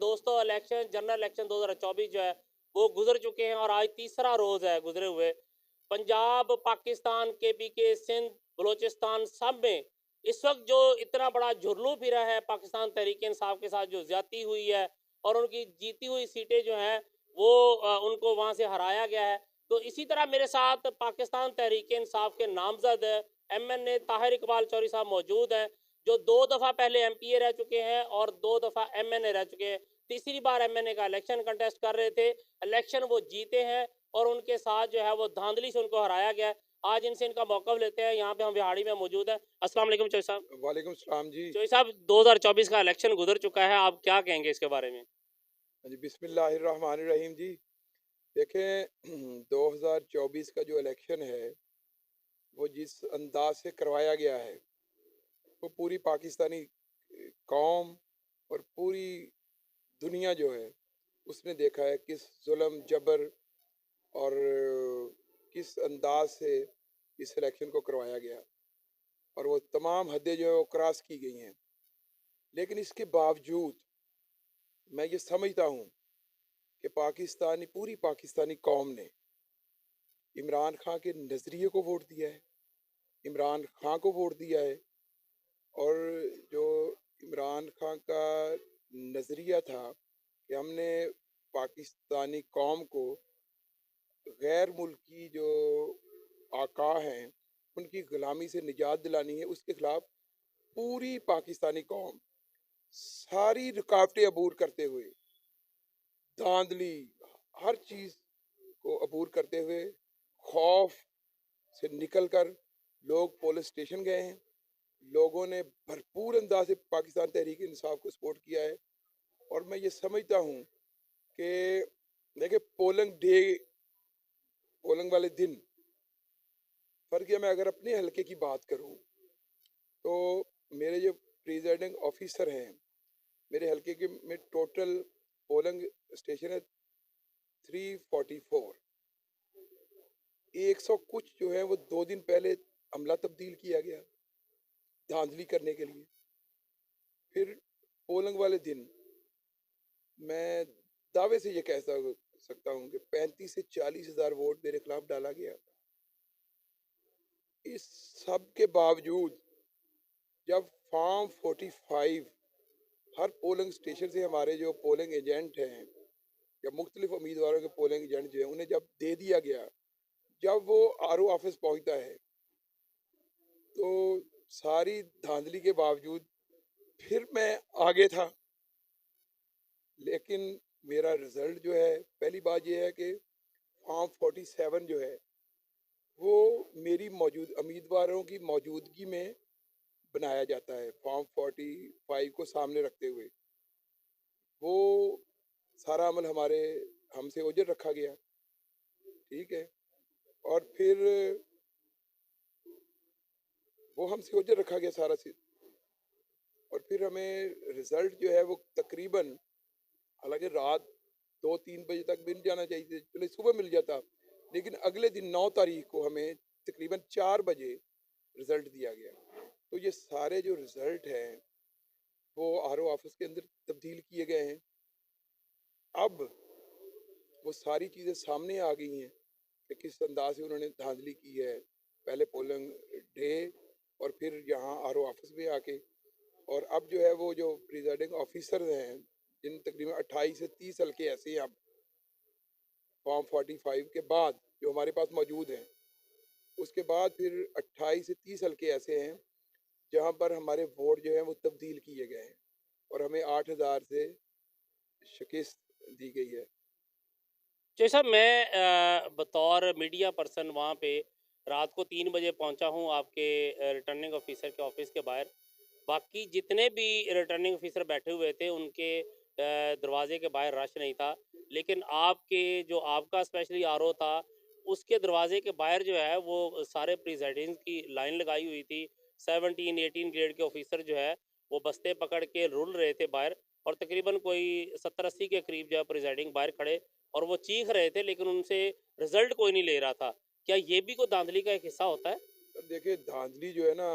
दोस्तों election general election 2024 जो है वो गुजर चुके हैं और आज तीसरा रोज़ है गुजरे हुए। पंजाब, पाकिस्तान, केपीके, सिंध, बलूचिस्तान सब में इस वक्त जो इतना बड़ा झुरलू फिरा है पाकिस्तान तहरीक इंसाफ के साथ, जो ज्यादती हुई है और उनकी जीती हुई सीटें जो हैं वो उनको वहाँ से हराया गया है। तो इसी तरह मेरे साथ पाकिस्तान तहरीक इंसाफ के नामजद MNA ताहिर इकबाल चौधरी साहब मौजूद हैं, जो 2 दफ़ा पहले MPA रह चुके हैं और 2 दफ़ा MNA रह चुके हैं। तीसरी बार MNA का इलेक्शन कंटेस्ट कर रहे थे, इलेक्शन वो जीते हैं और उनके साथ जो है वो धांधली से उनको हराया गया है। आज इनसे इनका मौक़िफ़ लेते हैं। यहाँ पे हम बिहाड़ी में मौजूद हैं। अस्सलाम वालेकुम चौधरी साहब। वालेकुम सलाम जी। चौधरी साहब, 2024 का इलेक्शन गुजर चुका है, आप क्या कहेंगे इसके बारे में? जी बिस्मिल्लाहिर्रहमानिर्रहीम जी। देखें 2024 का जो इलेक्शन है वो जिस अंदाज से करवाया गया है वो पूरी पाकिस्तानी कौम और पूरी दुनिया जो है उसने देखा है किस जुल्म जबर और किस अंदाज से इस इलेक्शन को करवाया गया और वो तमाम हदें जो है वो क्रॉस की गई हैं। लेकिन इसके बावजूद मैं ये समझता हूँ कि पूरी पाकिस्तानी कौम ने इमरान खान के नज़रिए को वोट दिया है, इमरान खान को वोट दिया है। और जो इमरान खान का नज़रिया था कि हमने पाकिस्तानी कौम को गैर मुल्की जो आका हैं उनकी ग़ुलामी से निजात दिलानी है, उसके ख़िलाफ़ पूरी पाकिस्तानी कौम सारी रुकावटें अबूर करते हुए, धांधली हर चीज़ को अबूर करते हुए, खौफ से निकल कर लोग पुलिस स्टेशन गए हैं। लोगों ने भरपूर अंदाज से पाकिस्तान तहरीक इंसाफ को सपोर्ट किया है और मैं ये समझता हूँ कि देखिए पोलिंग वाले दिन फ़र्क है। मैं अगर अपने हलके की बात करूँ तो मेरे जो प्रिजाइडिंग ऑफिसर हैं मेरे हलके के में टोटल पोलिंग स्टेशन है 344। 100 कुछ जो है वो 2 दिन पहले अमला तब्दील किया गया धांधली करने के लिए। फिर पोलिंग वाले दिन मैं दावे से ये कह सकता हूँ कि 35 से 40 हज़ार वोट मेरे खिलाफ डाला गया। इस सब के बावजूद जब फॉर्म 45 हर पोलिंग स्टेशन से हमारे जो पोलिंग एजेंट हैं या मुख्तलिफ उम्मीदवारों के पोलिंग एजेंट जो हैं उन्हें जब दे दिया गया, जब वो RO ऑफिस पहुंचता है तो सारी धांधली के बावजूद फिर मैं आगे था। लेकिन मेरा रिज़ल्ट जो है, पहली बात ये है कि फॉर्म 47 जो है वो मेरी उम्मीदवारों की मौजूदगी में बनाया जाता है। फॉर्म 45 को सामने रखते हुए वो सारा अमल हमसे ओझल रखा गया, ठीक है। और फिर वो हमसे ओझल रखा गया सारा चीज़ और फिर हमें रिज़ल्ट जो है वो तकरीबन, हालांकि रात 2-3 बजे तक मिल जाना चाहिए, चलो सुबह मिल जाता, लेकिन अगले दिन 9 तारीख को हमें तकरीबन 4 बजे रिज़ल्ट दिया गया। तो ये सारे जो रिज़ल्ट हैं वो RO ऑफिस के अंदर तब्दील किए गए हैं। अब वो सारी चीज़ें सामने आ गई हैं कि किस अंदाज से उन्होंने धांधली की है, पहले पोलिंग डे और फिर यहाँ RO ऑफिस में आके। और अब जो है वो जो प्रिजाइडिंग ऑफिसर हैं जिन तकरीबन 28 से 30 हल्के ऐसे हैं अब फॉर्म 45 के बाद जो हमारे पास मौजूद हैं, उसके बाद फिर 28 से 30 हल्के ऐसे हैं जहाँ पर हमारे वोट जो है वो तब्दील किए गए हैं और हमें 8,000 से शिकस्त दी गई है। चौधरी साहब, मैं बतौर मीडिया पर्सन वहाँ पे रात को 3 बजे पहुँचा हूँ आपके रिटर्निंग ऑफिसर के ऑफिस के बाहर। बाकी जितने भी रिटर्निंग ऑफिसर बैठे हुए थे उनके दरवाजे के बाहर रश नहीं था, लेकिन आपका स्पेशली RO था उसके दरवाजे के बाहर जो है वो सारे प्रिजाइडिंग की लाइन लगाई हुई थी। 17-18 ग्रेड के ऑफिसर जो है वो बस्ते पकड़ के रुल रहे थे बाहर और तकरीबन कोई 70-80 के करीब जो है प्रिजाइडिंग बाहर खड़े और वो चीख रहे थे, लेकिन उनसे रिजल्ट कोई नहीं ले रहा था। क्या ये भी कोई धांधली का एक हिस्सा होता है? देखिए धांधली जो है ना,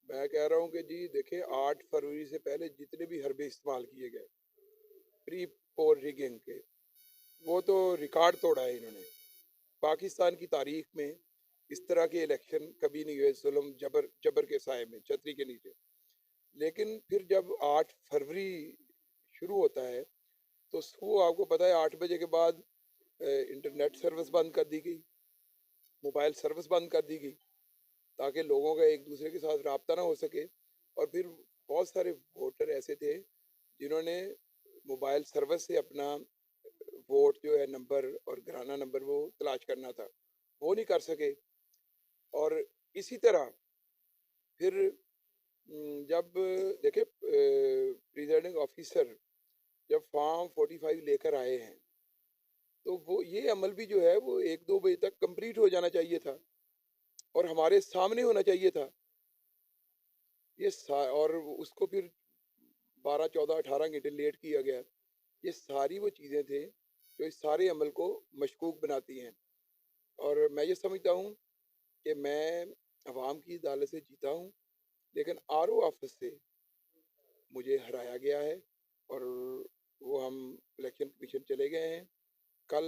मैं कह रहा हूँ कि जी देखिए 8 फरवरी से पहले जितने भी हरबे इस्तेमाल किए गए प्री पोल रिगिंग के, वो तो रिकॉर्ड तोड़ा है इन्होंने। पाकिस्तान की तारीख में इस तरह के इलेक्शन कभी नहीं हुए, जुल्म जबर के साए में, छतरी के नीचे। लेकिन फिर जब 8 फरवरी शुरू होता है तो वो आपको पता है 8 बजे के बाद इंटरनेट सर्विस बंद कर दी गई, मोबाइल सर्विस बंद कर दी गई, ताकि लोगों का एक दूसरे के साथ रब्ता ना हो सके। और फिर बहुत सारे वोटर ऐसे थे जिन्होंने मोबाइल सर्विस से अपना वोट जो है नंबर और घराना नंबर वो तलाश करना था, वो नहीं कर सके। और इसी तरह फिर जब देखे प्रिजाइडिंग ऑफिसर जब फॉर्म 45 लेकर आए हैं तो वो ये अमल भी जो है वो 1-2 बजे तक कंप्लीट हो जाना चाहिए था और हमारे सामने होना चाहिए था। और उसको फिर 12, 14, 18 घंटे लेट किया गया। ये सारी वो चीज़ें थे जो इस सारे अमल को मशकूक बनाती हैं। और मैं ये समझता हूँ कि मैं अवाम की अदालत से जीता हूँ, लेकिन RO ऑफिस से मुझे हराया गया है और वो हम इलेक्शन कमीशन चले गए हैं। कल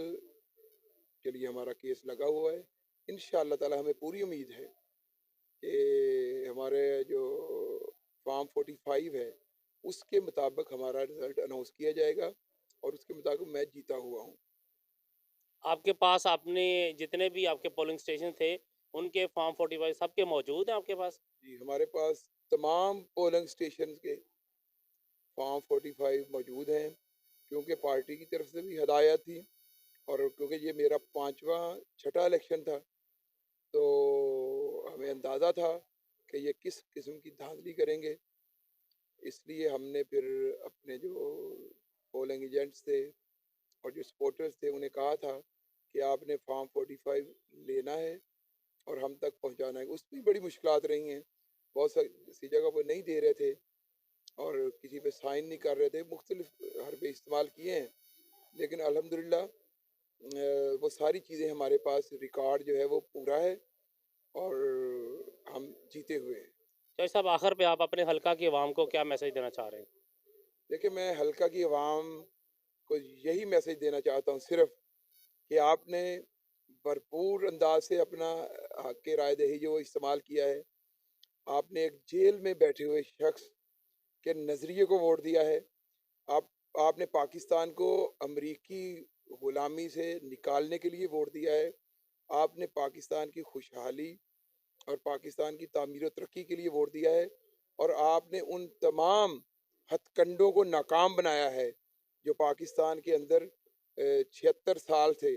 के लिए हमारा केस लगा हुआ है। इंशाअल्लाह ताला हमें पूरी उम्मीद है कि हमारे जो फॉर्म 45 है उसके मुताबिक हमारा रिजल्ट अनाउंस किया जाएगा और उसके मुताबिक मैं जीता हुआ हूँ। आपके पास आपने जितने भी आपके पोलिंग स्टेशन थे उनके फॉर्म 45 सबके मौजूद हैं आपके पास? जी, हमारे पास तमाम पोलिंग स्टेशन के फॉर्म 45 मौजूद हैं, क्योंकि पार्टी की तरफ से भी हदायत थी और क्योंकि ये मेरा 5वां छठा इलेक्शन था, तो हमें अंदाज़ा था कि ये किस किस्म की धांधली करेंगे। इसलिए हमने फिर अपने जो पोलिंग एजेंट्स थे और जो सपोर्टर्स थे उन्हें कहा था कि आपने फॉर्म 45 लेना है और हम तक पहुंचाना है। उसमें बड़ी मुश्किलात रही हैं, बहुत सी जगह पर नहीं दे रहे थे और किसी पे साइन नहीं कर रहे थे, मुख्तलिफ हरबे इस्तेमाल किए हैं। लेकिन अल्हम्दुलिल्लाह वो सारी चीज़ें हमारे पास, रिकॉर्ड जो है वो पूरा है और हम जीते हुए हैं। चौधरी साहब, आखिर पे आप अपने हल्का की आवाम को क्या मैसेज देना चाह रहे हैं? देखिए, मैं हल्का की आवाम को यही मैसेज देना चाहता हूँ सिर्फ कि आपने भरपूर अंदाज से अपना हक के राय दही जो इस्तेमाल किया है। आपने एक जेल में बैठे हुए शख्स के नज़रिए को वोट दिया है। आप आपने पाकिस्तान को अमरीकी गुलामी से निकालने के लिए वोट दिया है। आपने पाकिस्तान की खुशहाली और पाकिस्तान की तामीर और तरक्की के लिए वोट दिया है और आपने उन तमाम हथकंडों को नाकाम बनाया है जो पाकिस्तान के अंदर 76 साल से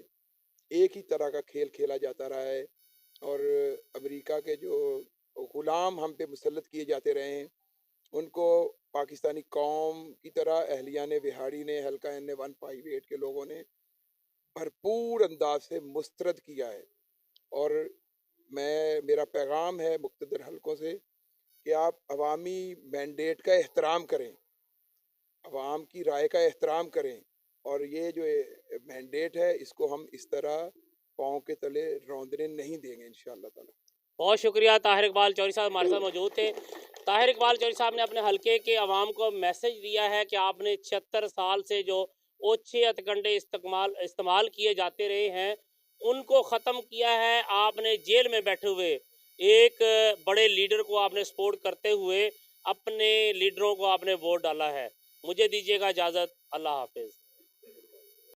एक ही तरह का खेल खेला जाता रहा है और अमेरिका के जो गुलाम हम पे मुसल्लत किए जाते रहे हैं उनको पाकिस्तानी कौम की तरह अहलियाने बिहाड़ी ने, हल्का NA 158 के लोगों ने भरपूर अंदाज से मुस्तरद किया है। और मेरा पैगाम है मुक़्तदर हलकों से कि आप अवामी मैंडेट का एहतराम करें, अवाम की राय का एहतराम करें और ये जो मैंडेट है इसको हम इस तरह पाँव के तले रौंदने नहीं देंगे इंशाअल्लाह ताला। बहुत शुक्रिया। ताहिर इकबाल चौधरी साहब हमारे साथ मौजूद थे। ताहिर इकबाल चौधरी साहब ने अपने हलके के अवाम को मैसेज दिया है कि आपने 76 साल से जो ओछे हथकंडे इस्तेमाल किए जाते रहे हैं उनको ख़त्म किया है। आपने जेल में बैठे हुए एक बड़े लीडर को आपने सपोर्ट करते हुए अपने लीडरों को आपने वोट डाला है। मुझे दीजिएगा इजाज़त। अल्लाह हाफिज़।